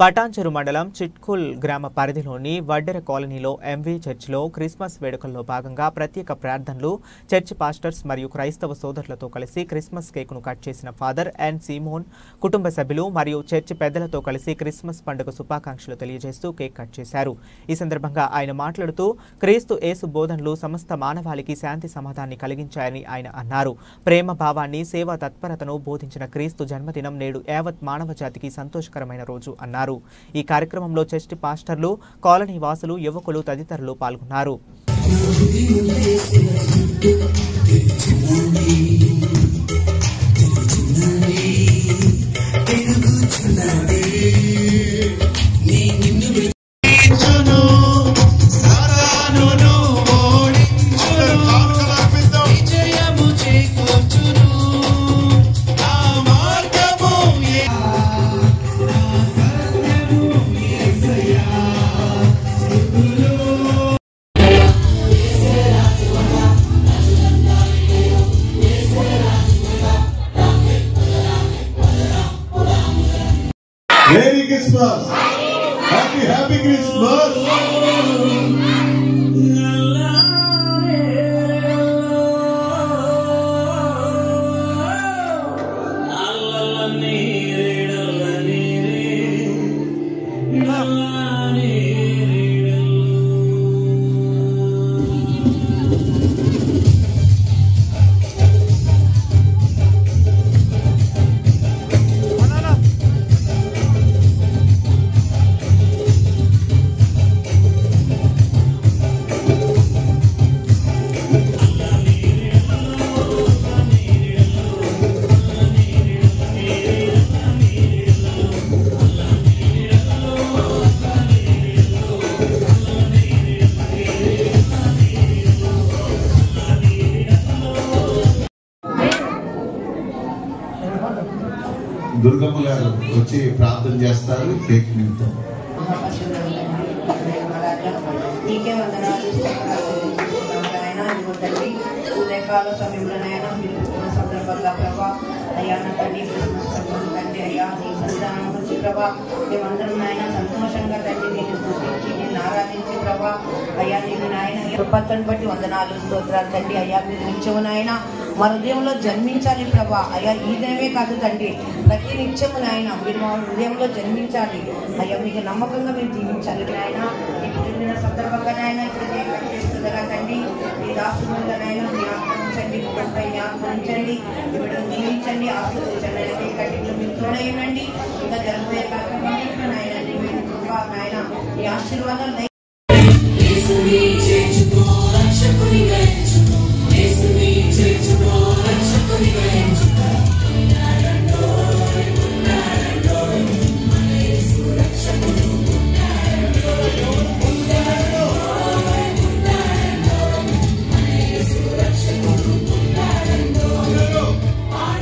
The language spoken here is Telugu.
పటాన్చెరు మండలం చిట్కుల్ గ్రామ పరిధిలోని వడ్డెర కాలనీలో ఎంవి చర్చిలో క్రిస్మస్ వేడుకల్లో భాగంగా ప్రత్యేక ప్రార్థనలు చర్చి పాస్టర్స్ మరియు క్రైస్తవ సోదరులతో కలిసి క్రిస్మస్ కేకును కట్ చేసిన ఫాదర్ ఎన్ సీమోన్ కుటుంబ సభ్యులు మరియు చర్చి పెద్దలతో కలిసి క్రిస్మస్ పండుగ శుభాకాంక్షలు తెలియజేస్తూ కేక్ కట్ చేశారు। ఈ సందర్భంగా ఆయన మాట్లాడుతూ క్రీస్తు యేసు బోధనలు సమస్త మానవాళికి శాంతి సమాధానాన్ని కలిగించాయని ఆయన అన్నారు। ప్రేమ భావాన్ని సేవా తత్పరతను బోధించిన క్రీస్తు జన్మదినం నేడు యావత్ మానవ జాతికి సంతోషకరమైన రోజు అన్నారు। ఈ కార్యక్రమంలో చర్చి పాస్టర్లు, కాలనీ వాసులు, యువకులు తదితరులు పాల్గొన్నారు। Merry Christmas! Happy Christmas! Durgamma గారు వచ్చి ప్రార్థన చేస్తారు। కేక్ నింపుతాం। నీకే వందనాలు ఉదయకాల సమయంలోనైనా సందర్భంగా ప్రభా అయ్యా నా తండ్రి క్రిస్మస్ తండ్రి అయ్యా నీ సంతానం వచ్చి ప్రభా మేమందరం నాయన సంతోషంగా తండ్రి నేను స్తుతించి నేను ఆరాధించి ప్రభా అయ్యా నేను నాయన కృపను బట్టి వందనాలు స్తోత్రాలు తండ్రి అయ్యా మీరు నిత్యము నాయన మా హృదయంలో జన్మించాలి ప్రభా అయ్యా ఈ దినమే కాదు తండ్రి ప్రతి నిత్యము నాయన మీరు మా హృదయంలో జన్మించాలి అయ్యా మీకు నమ్మకంగా మీరు జీవించాలి నాయన ఇప్పుడు సందర్భంగా నాయన ఇప్పుడు చేస్తుండగా తండ్రి మీ దాసులుగా నాయన మీ ఆహ్వానించండి ఇప్పటిపై ఆహ్వానించండి ఇప్పుడు దీవించండి ఆశీర్వదించండి కట్టిలో మీరు తోడైనండి ఇంకా జరుగుతాయి కార్యక్రమాలు నాయన మీ ఆశీర్వాదాలు